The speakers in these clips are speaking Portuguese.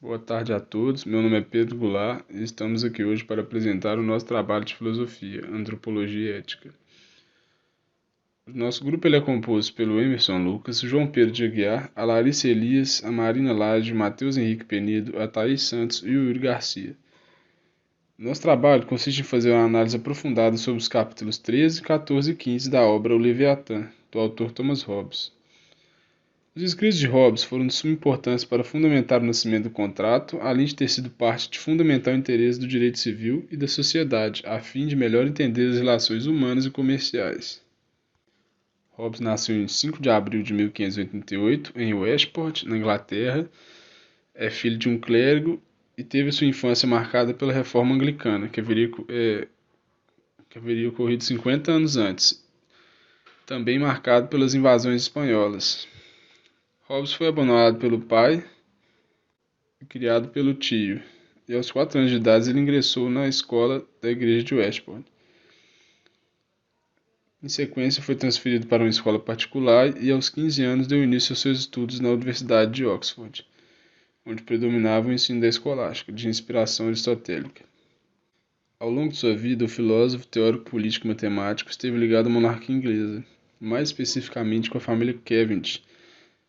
Boa tarde a todos, meu nome é Pedro Goulart e estamos aqui hoje para apresentar o nosso trabalho de filosofia, antropologia e ética. O nosso grupo é composto pelo Emerson Lucas, João Pedro de Aguiar, a Larissa Elias, a Marina Lage, o Matheus Henrique Penido, a Thaís Santos e o Yuri Garcia. Nosso trabalho consiste em fazer uma análise aprofundada sobre os capítulos 13, 14 e 15 da obra O Leviatã, do autor Thomas Hobbes. Os escritos de Hobbes foram de suma importância para fundamentar o nascimento do contrato, além de ter sido parte de fundamental interesse do direito civil e da sociedade, a fim de melhor entender as relações humanas e comerciais. Hobbes nasceu em 5 de abril de 1588 em Westport, na Inglaterra. É filho de um clérigo e teve sua infância marcada pela reforma anglicana, que haveria ocorrido 50 anos antes, também marcado pelas invasões espanholas. Hobbes foi abandonado pelo pai e criado pelo tio, e aos 4 anos de idade ele ingressou na escola da igreja de Westport. Em sequência, foi transferido para uma escola particular e aos 15 anos deu início aos seus estudos na Universidade de Oxford, onde predominava o ensino da escolástica, de inspiração aristotélica. Ao longo de sua vida, o filósofo, teórico político e matemático esteve ligado à monarquia inglesa, mais especificamente com a família Cavendish,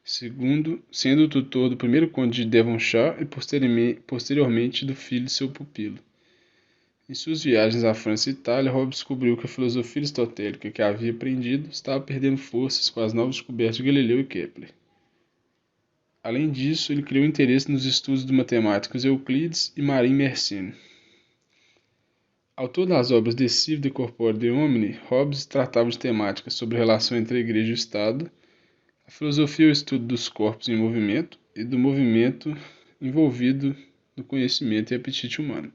sendo o tutor do primeiro conde de Devonshire e posteriormente do filho de seu pupilo. Em suas viagens à França e Itália, Hobbes descobriu que a filosofia aristotélica que havia aprendido estava perdendo forças com as novas descobertas de Galileu e Kepler. Além disso, ele criou interesse nos estudos dos matemáticos Euclides e Marin Mersenne. Autor das obras De Cive de Corpore Deomini, Hobbes tratava de temáticas sobre a relação entre a Igreja e o Estado, a filosofia é o estudo dos corpos em movimento e do movimento envolvido no conhecimento e apetite humano.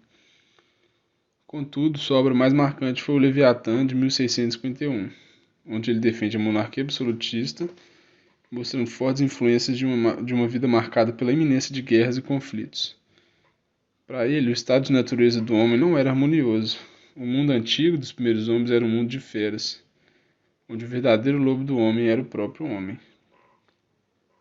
Contudo, sua obra mais marcante foi o Leviatã, de 1651, onde ele defende a monarquia absolutista, mostrando fortes influências de uma vida marcada pela iminência de guerras e conflitos. Para ele, o estado de natureza do homem não era harmonioso. O mundo antigo dos primeiros homens era um mundo de feras, onde o verdadeiro lobo do homem era o próprio homem.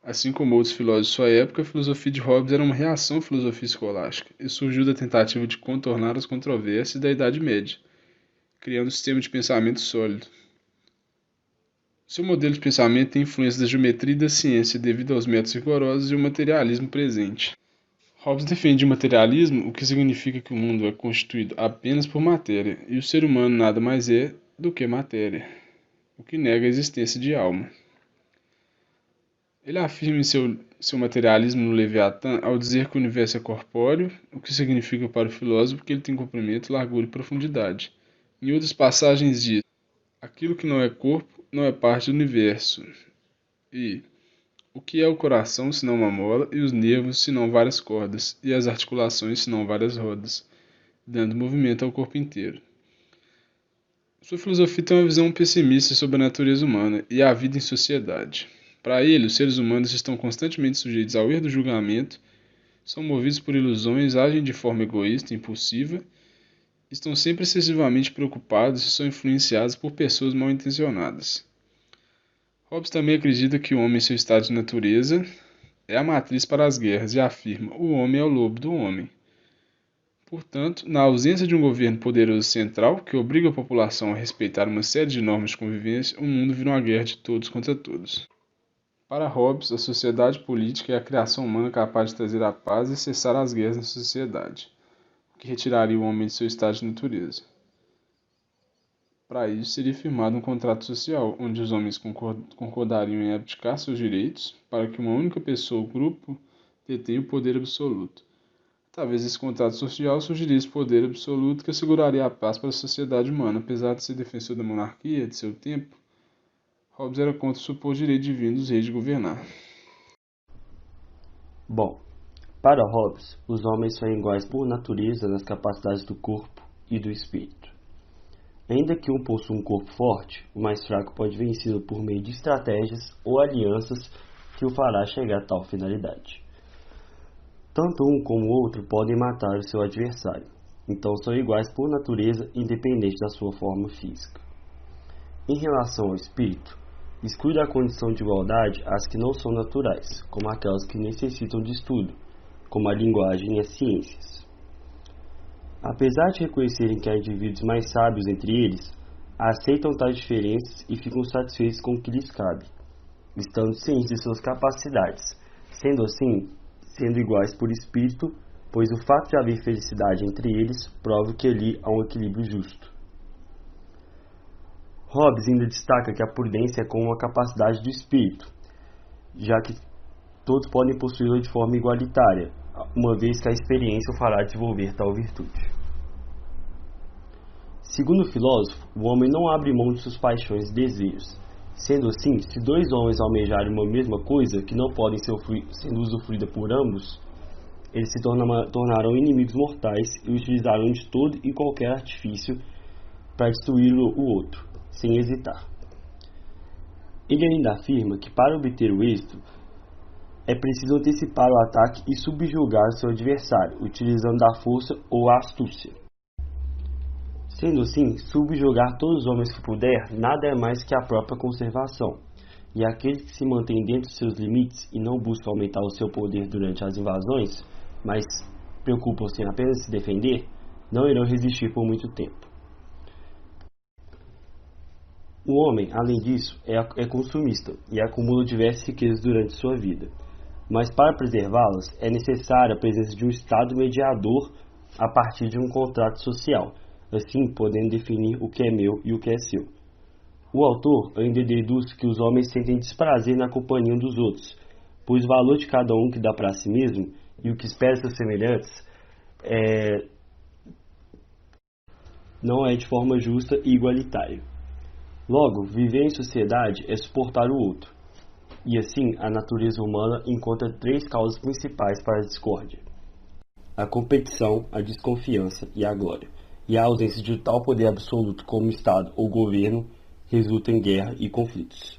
Assim como outros filósofos de sua época, a filosofia de Hobbes era uma reação à filosofia escolástica e surgiu da tentativa de contornar as controvérsias da Idade Média, criando um sistema de pensamento sólido. Seu modelo de pensamento tem influência da geometria e da ciência devido aos métodos rigorosos e ao materialismo presente. Hobbes defende o materialismo, o que significa que o mundo é constituído apenas por matéria e o ser humano nada mais é do que matéria, o que nega a existência de alma. Ele afirma em seu materialismo no Leviatã ao dizer que o universo é corpóreo, o que significa para o filósofo que ele tem comprimento, largura e profundidade. Em outras passagens diz: aquilo que não é corpo não é parte do universo. E o que é o coração senão uma mola, e os nervos senão várias cordas, e as articulações senão várias rodas, dando movimento ao corpo inteiro. Sua filosofia tem uma visão pessimista sobre a natureza humana e a vida em sociedade. Para ele, os seres humanos estão constantemente sujeitos ao erro do julgamento, são movidos por ilusões, agem de forma egoísta e impulsiva, estão sempre excessivamente preocupados e são influenciados por pessoas mal intencionadas. Hobbes também acredita que o homem em seu estado de natureza é a matriz para as guerras e afirma: o homem é o lobo do homem. Portanto, na ausência de um governo poderoso central que obriga a população a respeitar uma série de normas de convivência, o mundo vira uma guerra de todos contra todos. Para Hobbes, a sociedade política é a criação humana capaz de trazer a paz e cessar as guerras na sociedade, o que retiraria o homem de seu estado de natureza. Para isso, seria firmado um contrato social, onde os homens concordariam em abdicar seus direitos para que uma única pessoa ou grupo detenha o poder absoluto. Talvez esse contrato social surgiria esse poder absoluto que asseguraria a paz para a sociedade humana. Apesar de ser defensor da monarquia de seu tempo, Hobbes era contra o suposto direito divino dos reis de governar. Bom, para Hobbes, os homens são iguais por natureza nas capacidades do corpo e do espírito. Ainda que um possua um corpo forte, o mais fraco pode vencê-lo por meio de estratégias ou alianças que o fará chegar a tal finalidade. Tanto um como o outro podem matar o seu adversário, então são iguais por natureza, independente da sua forma física. Em relação ao espírito, exclui da condição de igualdade as que não são naturais, como aquelas que necessitam de estudo, como a linguagem e as ciências. Apesar de reconhecerem que há indivíduos mais sábios entre eles, aceitam tais diferenças e ficam satisfeitos com o que lhes cabe, estando cientes de suas capacidades, sendo assim, sendo iguais por espírito, pois o fato de haver felicidade entre eles prova que ali há um equilíbrio justo. Hobbes ainda destaca que a prudência é como uma capacidade do espírito, já que todos podem possuí-la de forma igualitária, uma vez que a experiência o fará desenvolver tal virtude. Segundo o filósofo, o homem não abre mão de suas paixões e desejos. Sendo assim, se dois homens almejarem uma mesma coisa que não podem ser sendo usufruída por ambos, eles se tornarão inimigos mortais e utilizarão de todo e qualquer artifício para destruir o outro, sem hesitar. Ele ainda afirma que para obter o êxito, é preciso antecipar o ataque e subjugar seu adversário, utilizando a força ou a astúcia. Sendo assim, subjugar todos os homens que puder, nada é mais que a própria conservação, e aqueles que se mantêm dentro de seus limites e não buscam aumentar o seu poder durante as invasões, mas preocupam-se em apenas se defender, não irão resistir por muito tempo. O homem, além disso, é consumista e acumula diversas riquezas durante sua vida, mas para preservá-las é necessária a presença de um Estado mediador a partir de um contrato social, assim podendo definir o que é meu e o que é seu. O autor ainda deduz que os homens sentem desprazer na companhia um dos outros, pois o valor de cada um que dá para si mesmo e o que espera seus semelhantes não é de forma justa e igualitária. Logo, viver em sociedade é suportar o outro, e assim a natureza humana encontra três causas principais para a discórdia: a competição, a desconfiança e a glória. E a ausência de tal poder absoluto como Estado ou governo resulta em guerra e conflitos.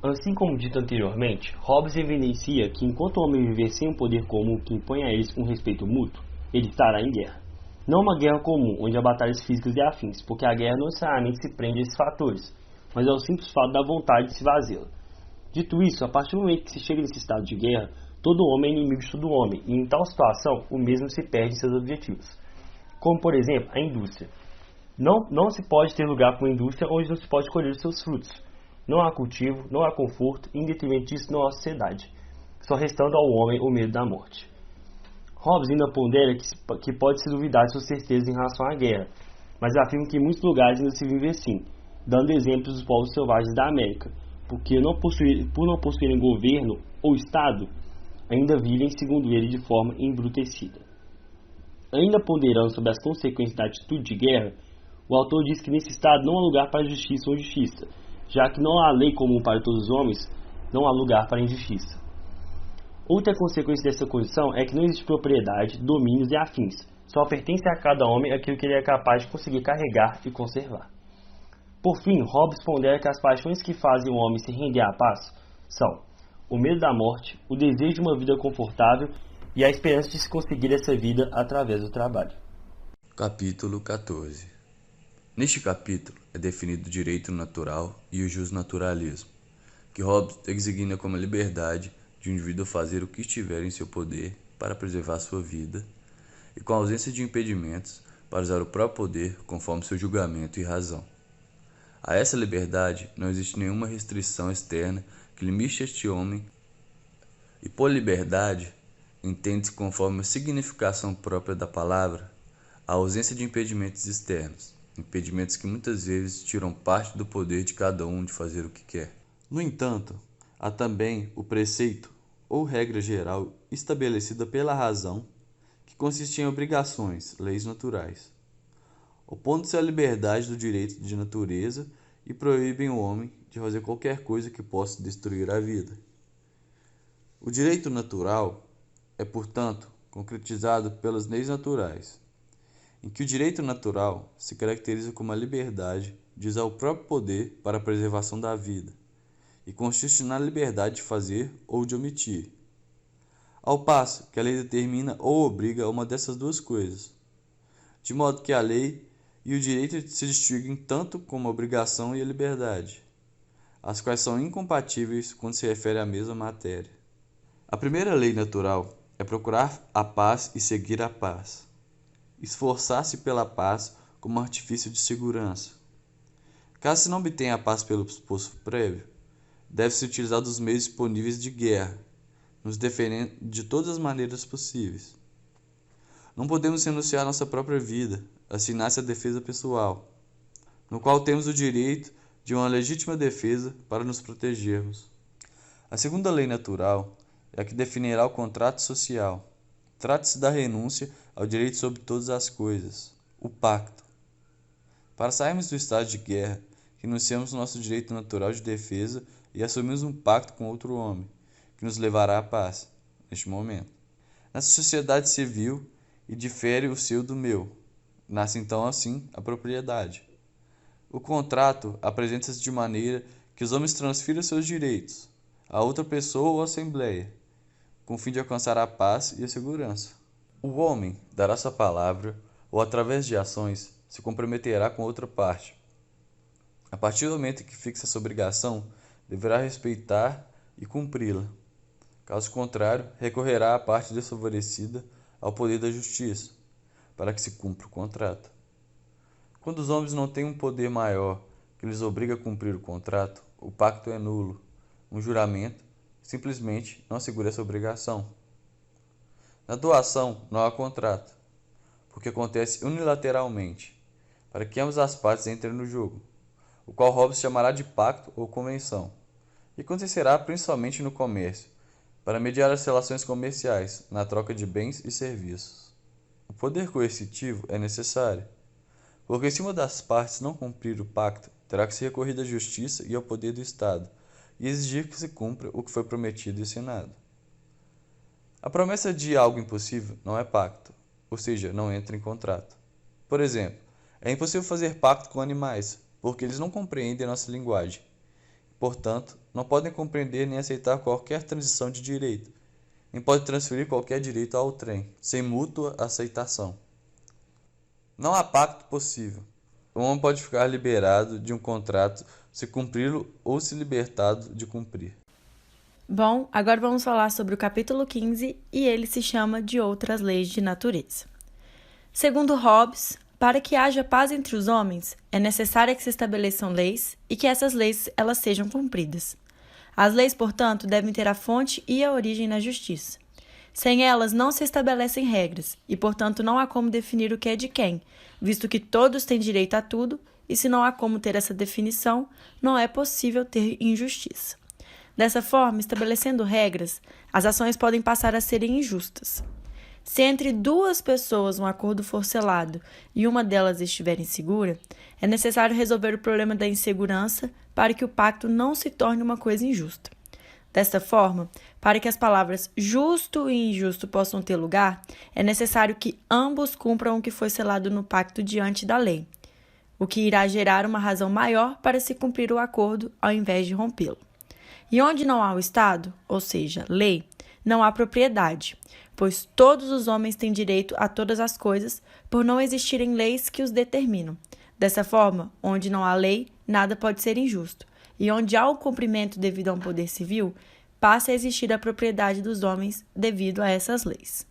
Assim como dito anteriormente, Hobbes evidencia que enquanto o homem viver sem um poder comum que impõe a eles um respeito mútuo, ele estará em guerra. Não uma guerra comum, onde há batalhas físicas e afins, porque a guerra não necessariamente se prende a esses fatores, mas ao simples fato da vontade de se vazê-la. Dito isso, a partir do momento que se chega nesse estado de guerra, todo homem é inimigo de todo homem, e em tal situação, o mesmo se perde em seus objetivos. Como, por exemplo, a indústria. Não se pode ter lugar para uma indústria onde não se pode colher os seus frutos. Não há cultivo, não há conforto, e em detrimento disso não há sociedade, só restando ao homem o medo da morte. Hobbes ainda pondera que pode se duvidar de suas certezas em relação à guerra, mas afirma que em muitos lugares ainda se vive assim, dando exemplos dos povos selvagens da América, porque por não possuírem governo ou Estado, ainda vivem, segundo ele, de forma embrutecida. Ainda ponderando sobre as consequências da atitude de guerra, o autor diz que nesse estado não há lugar para justiça ou injustiça, já que não há lei comum para todos os homens, não há lugar para injustiça. Outra consequência dessa condição é que não existe propriedade, domínios e afins, só pertence a cada homem aquilo que ele é capaz de conseguir carregar e conservar. Por fim, Hobbes pondera que as paixões que fazem o homem se render à paz são o medo da morte, o desejo de uma vida confortável e a esperança de se conseguir essa vida através do trabalho. Capítulo 14. Neste capítulo é definido o direito natural e o justnaturalismo, que Hobbes designa como a liberdade de um indivíduo fazer o que estiver em seu poder para preservar sua vida, e com a ausência de impedimentos para usar o próprio poder conforme seu julgamento e razão. A essa liberdade não existe nenhuma restrição externa que limite este homem, e por liberdade entende-se, conforme a significação própria da palavra, a ausência de impedimentos externos, impedimentos que muitas vezes tiram parte do poder de cada um de fazer o que quer. No entanto, há também o preceito ou regra geral estabelecida pela razão, que consiste em obrigações, leis naturais, opondo-se à liberdade do direito de natureza e proíbem o homem de fazer qualquer coisa que possa destruir a vida. O direito natural é, portanto, concretizado pelas leis naturais, em que o direito natural se caracteriza como a liberdade de usar o próprio poder para a preservação da vida, e consiste na liberdade de fazer ou de omitir, ao passo que a lei determina ou obriga a uma dessas duas coisas, de modo que a lei e o direito se distinguem tanto como a obrigação e a liberdade, as quais são incompatíveis quando se refere à mesma matéria. A primeira lei natural é procurar a paz e seguir a paz. Esforçar-se pela paz como artifício de segurança. Caso se não obtenha a paz pelo esforço prévio, deve-se utilizar dos meios disponíveis de guerra, nos defendendo de todas as maneiras possíveis. Não podemos renunciar à nossa própria vida, assinar-se a defesa pessoal, no qual temos o direito de uma legítima defesa para nos protegermos. A segunda lei natural é a que definirá o contrato social. Trata-se da renúncia ao direito sobre todas as coisas, o pacto. Para sairmos do estado de guerra, renunciamos ao nosso direito natural de defesa e assumimos um pacto com outro homem, que nos levará à paz, neste momento. Nessa sociedade civil, e difere o seu do meu. Nasce então assim a propriedade. O contrato apresenta-se de maneira que os homens transfiram seus direitos a outra pessoa ou assembleia, com o fim de alcançar a paz e a segurança. O homem dará sua palavra ou, através de ações, se comprometerá com outra parte. A partir do momento em que fixa essa obrigação, deverá respeitar e cumpri-la. Caso contrário, recorrerá à parte desfavorecida ao poder da justiça, para que se cumpra o contrato. Quando os homens não têm um poder maior que lhes obriga a cumprir o contrato, o pacto é nulo. Um juramento simplesmente não assegura essa obrigação. Na doação não há contrato, porque acontece unilateralmente, para que ambas as partes entrem no jogo, o qual Hobbes chamará de pacto ou convenção, e acontecerá principalmente no comércio, para mediar as relações comerciais, na troca de bens e serviços. O poder coercitivo é necessário, porque se uma das partes não cumprir o pacto, terá que ser recorrido à justiça e ao poder do Estado, e exigir que se cumpra o que foi prometido e assinado. A promessa de algo impossível não é pacto, ou seja, não entra em contrato. Por exemplo, é impossível fazer pacto com animais, porque eles não compreendem a nossa linguagem. Portanto, não podem compreender nem aceitar qualquer transição de direito, nem podem transferir qualquer direito ao outrem, sem mútua aceitação. Não há pacto possível. O homem pode ficar liberado de um contrato se cumpri-lo ou se libertado de cumprir. Bom, agora vamos falar sobre o capítulo 15 e ele se chama de outras leis de natureza. Segundo Hobbes, para que haja paz entre os homens, é necessário que se estabeleçam leis e que essas leis elas sejam cumpridas. As leis, portanto, devem ter a fonte e a origem na justiça. Sem elas não se estabelecem regras e, portanto, não há como definir o que é de quem, visto que todos têm direito a tudo e, se não há como ter essa definição, não é possível ter injustiça. Dessa forma, estabelecendo regras, as ações podem passar a serem injustas. Se entre duas pessoas um acordo for selado e uma delas estiver insegura, é necessário resolver o problema da insegurança para que o pacto não se torne uma coisa injusta. Desta forma, para que as palavras justo e injusto possam ter lugar, é necessário que ambos cumpram o que foi selado no pacto diante da lei, o que irá gerar uma razão maior para se cumprir o acordo ao invés de rompê-lo. E onde não há o Estado, ou seja, lei, não há propriedade, pois todos os homens têm direito a todas as coisas, por não existirem leis que os determinam. Dessa forma, onde não há lei, nada pode ser injusto, e onde há o cumprimento devido a um poder civil, passa a existir a propriedade dos homens devido a essas leis.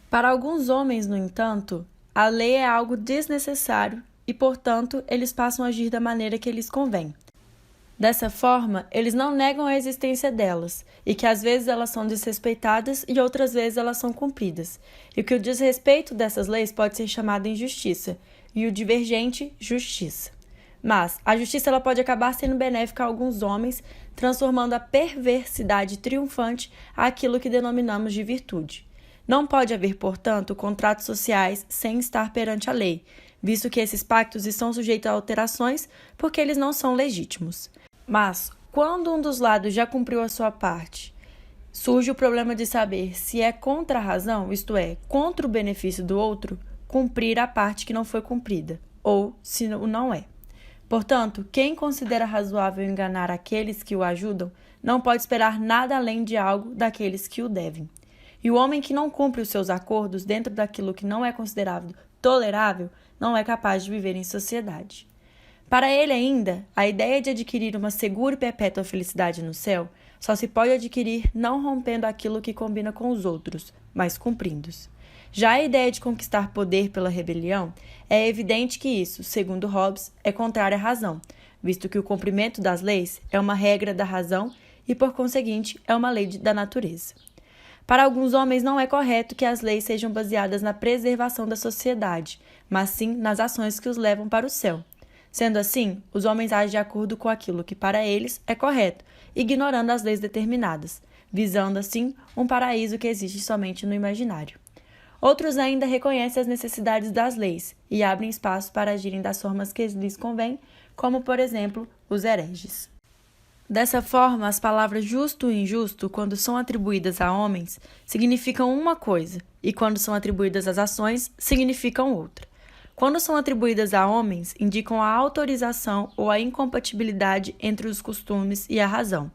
Para alguns homens, no entanto, a lei é algo desnecessário e, portanto, eles passam a agir da maneira que lhes convém. Dessa forma, eles não negam a existência delas, e que às vezes elas são desrespeitadas e outras vezes elas são cumpridas, e que o desrespeito dessas leis pode ser chamado injustiça, e o divergente, justiça. Mas a justiça ela pode acabar sendo benéfica a alguns homens, transformando a perversidade triunfante àquilo que denominamos de virtude. Não pode haver, portanto, contratos sociais sem estar perante a lei, visto que esses pactos estão sujeitos a alterações porque eles não são legítimos. Mas, quando um dos lados já cumpriu a sua parte, surge o problema de saber se é contra a razão, isto é, contra o benefício do outro, cumprir a parte que não foi cumprida, ou se não é. Portanto, quem considera razoável enganar aqueles que o ajudam, não pode esperar nada além de algo daqueles que o devem. E o homem que não cumpre os seus acordos dentro daquilo que não é considerado tolerável, não é capaz de viver em sociedade. Para ele ainda, a ideia de adquirir uma segura e perpétua felicidade no céu só se pode adquirir não rompendo aquilo que combina com os outros, mas cumprindo-os. Já a ideia de conquistar poder pela rebelião, é evidente que isso, segundo Hobbes, é contrário à razão, visto que o cumprimento das leis é uma regra da razão e, por conseguinte, é uma lei da natureza. Para alguns homens não é correto que as leis sejam baseadas na preservação da sociedade, mas sim nas ações que os levam para o céu. Sendo assim, os homens agem de acordo com aquilo que para eles é correto, ignorando as leis determinadas, visando assim um paraíso que existe somente no imaginário. Outros ainda reconhecem as necessidades das leis e abrem espaço para agirem das formas que lhes convém, como, por exemplo, os hereges. Dessa forma, as palavras justo e injusto, quando são atribuídas a homens, significam uma coisa, e quando são atribuídas às ações, significam outra. Quando são atribuídas a homens, indicam a autorização ou a incompatibilidade entre os costumes e a razão,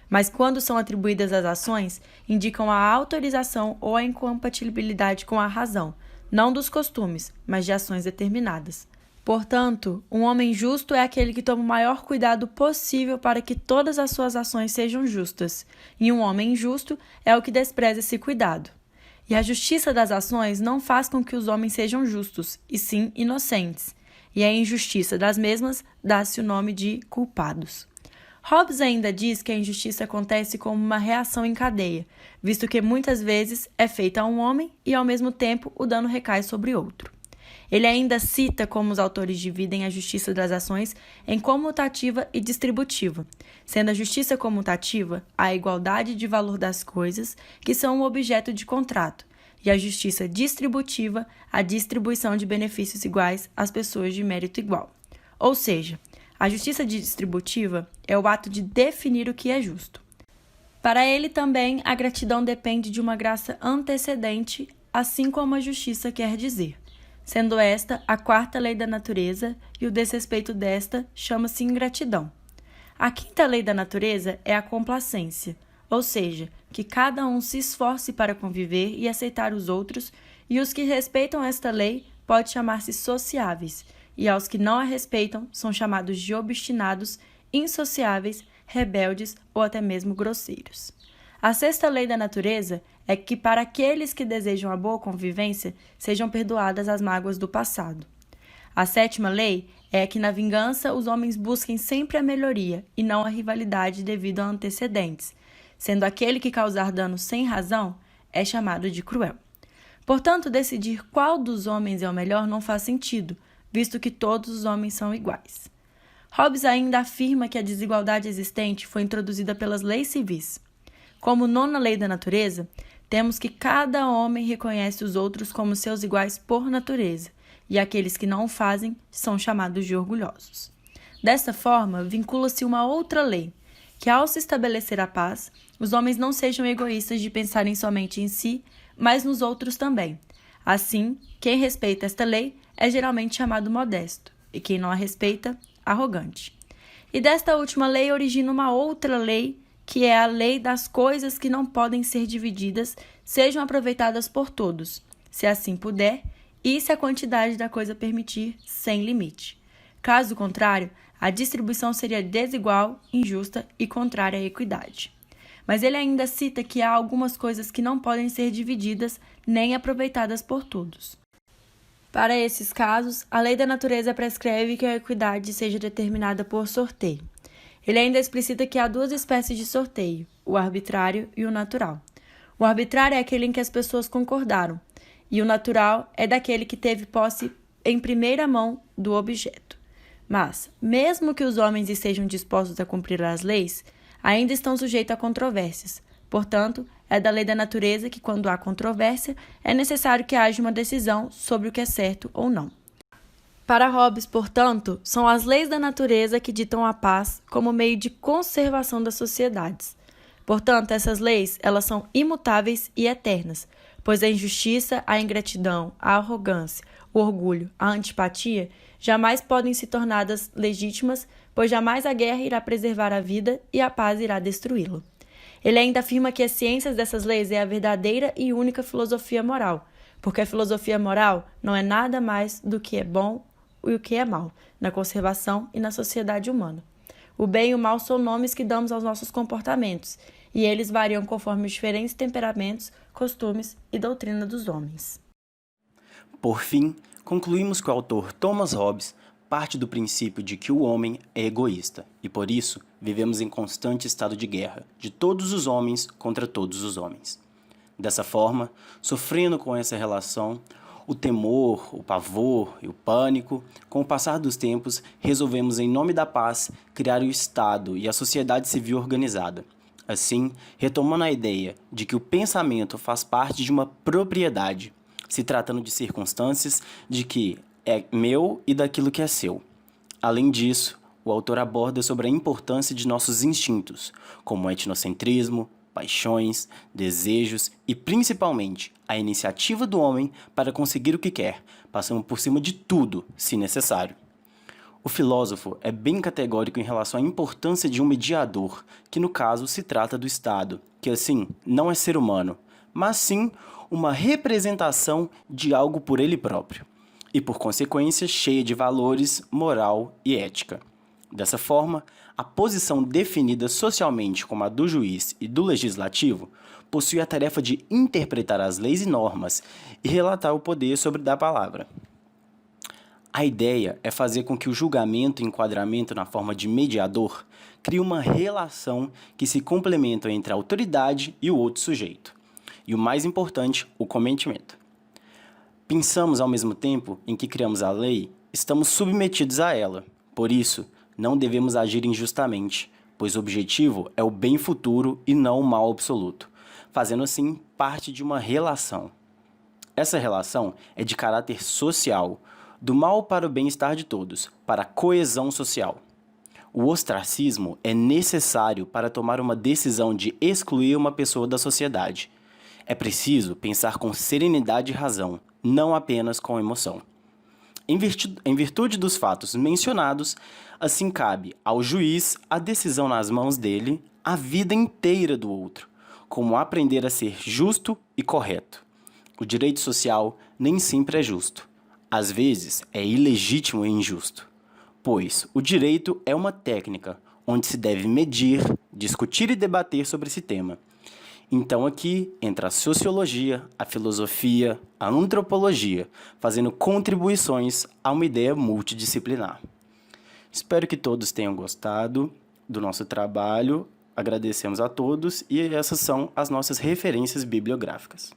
mas quando são atribuídas às ações, indicam a autorização ou a incompatibilidade com a razão, não dos costumes, mas de ações determinadas. Portanto, um homem justo é aquele que toma o maior cuidado possível para que todas as suas ações sejam justas, e um homem injusto é o que despreza esse cuidado. E a justiça das ações não faz com que os homens sejam justos, e sim inocentes, e a injustiça das mesmas dá-se o nome de culpados. Hobbes ainda diz que a injustiça acontece como uma reação em cadeia, visto que muitas vezes é feita a um homem e, ao mesmo tempo, o dano recai sobre outro. Ele ainda cita como os autores dividem a justiça das ações em comutativa e distributiva, sendo a justiça comutativa a igualdade de valor das coisas que são o objeto de contrato, e a justiça distributiva a distribuição de benefícios iguais às pessoas de mérito igual. Ou seja, a justiça distributiva é o ato de definir o que é justo. Para ele também, a gratidão depende de uma graça antecedente, assim como a justiça quer dizer. Sendo esta a quarta lei da natureza, e o desrespeito desta chama-se ingratidão. A quinta lei da natureza é a complacência, ou seja, que cada um se esforce para conviver e aceitar os outros, e os que respeitam esta lei pode chamar-se sociáveis, e aos que não a respeitam são chamados de obstinados, insociáveis, rebeldes ou até mesmo grosseiros. A sexta lei da natureza é que para aqueles que desejam a boa convivência sejam perdoadas as mágoas do passado. A sétima lei é que na vingança os homens busquem sempre a melhoria e não a rivalidade devido a antecedentes, sendo aquele que causar dano sem razão é chamado de cruel. Portanto, decidir qual dos homens é o melhor não faz sentido, visto que todos os homens são iguais. Hobbes ainda afirma que a desigualdade existente foi introduzida pelas leis civis. Como nona lei da natureza, temos que cada homem reconhece os outros como seus iguais por natureza, e aqueles que não o fazem são chamados de orgulhosos. Desta forma, vincula-se uma outra lei, que ao se estabelecer a paz, os homens não sejam egoístas de pensarem somente em si, mas nos outros também. Assim, quem respeita esta lei é geralmente chamado modesto, e quem não a respeita, arrogante. E desta última lei origina uma outra lei, que é a lei das coisas que não podem ser divididas, sejam aproveitadas por todos, se assim puder, e se a quantidade da coisa permitir, sem limite. Caso contrário, a distribuição seria desigual, injusta e contrária à equidade. Mas ele ainda cita que há algumas coisas que não podem ser divididas nem aproveitadas por todos. Para esses casos, a lei da natureza prescreve que a equidade seja determinada por sorteio. Ele ainda explicita que há duas espécies de sorteio, o arbitrário e o natural. O arbitrário é aquele em que as pessoas concordaram, e o natural é daquele que teve posse em primeira mão do objeto. Mas, mesmo que os homens estejam dispostos a cumprir as leis, ainda estão sujeitos a controvérsias. Portanto, é da lei da natureza que, quando há controvérsia, é necessário que haja uma decisão sobre o que é certo ou não. Para Hobbes, portanto, são as leis da natureza que ditam a paz como meio de conservação das sociedades. Portanto, essas leis elas são imutáveis e eternas, pois a injustiça, a ingratidão, a arrogância, o orgulho, a antipatia jamais podem se tornadas legítimas, pois jamais a guerra irá preservar a vida e a paz irá destruí-la. Ele ainda afirma que as ciências dessas leis é a verdadeira e única filosofia moral, porque a filosofia moral não é nada mais do que é bom e o que é mal, na conservação e na sociedade humana. O bem e o mal são nomes que damos aos nossos comportamentos, e eles variam conforme os diferentes temperamentos, costumes e doutrina dos homens. Por fim, concluímos que o autor Thomas Hobbes parte do princípio de que o homem é egoísta e, por isso, vivemos em constante estado de guerra, de todos os homens contra todos os homens. Dessa forma, sofrendo com essa relação, o temor, o pavor e o pânico, com o passar dos tempos, resolvemos, em nome da paz, criar o Estado e a sociedade civil organizada. Assim, retomando a ideia de que o pensamento faz parte de uma propriedade, se tratando de circunstâncias de que é meu e daquilo que é seu. Além disso, o autor aborda sobre a importância de nossos instintos, como o etnocentrismo, paixões, desejos e, principalmente, a iniciativa do homem para conseguir o que quer, passando por cima de tudo, se necessário. O filósofo é bem categórico em relação à importância de um mediador, que no caso se trata do Estado, que assim não é ser humano, mas sim uma representação de algo por ele próprio, e por consequência cheia de valores, moral e ética. Dessa forma, a posição definida socialmente como a do juiz e do legislativo possui a tarefa de interpretar as leis e normas e relatar o poder sobre da palavra. A ideia é fazer com que o julgamento e enquadramento na forma de mediador crie uma relação que se complementa entre a autoridade e o outro sujeito. E o mais importante, o cometimento. Pensamos ao mesmo tempo em que criamos a lei, estamos submetidos a ela. Por isso, não devemos agir injustamente, pois o objetivo é o bem futuro e não o mal absoluto, fazendo assim parte de uma relação. Essa relação é de caráter social, do mal para o bem-estar de todos, para a coesão social. O ostracismo é necessário para tomar uma decisão de excluir uma pessoa da sociedade. É preciso pensar com serenidade e razão, não apenas com emoção. Em virtude dos fatos mencionados, assim cabe ao juiz a decisão nas mãos dele, a vida inteira do outro, como aprender a ser justo e correto. O direito social nem sempre é justo. Às vezes é ilegítimo e injusto, pois o direito é uma técnica onde se deve medir, discutir e debater sobre esse tema. Então aqui entra a sociologia, a filosofia, a antropologia, fazendo contribuições a uma ideia multidisciplinar. Espero que todos tenham gostado do nosso trabalho, agradecemos a todos e essas são as nossas referências bibliográficas.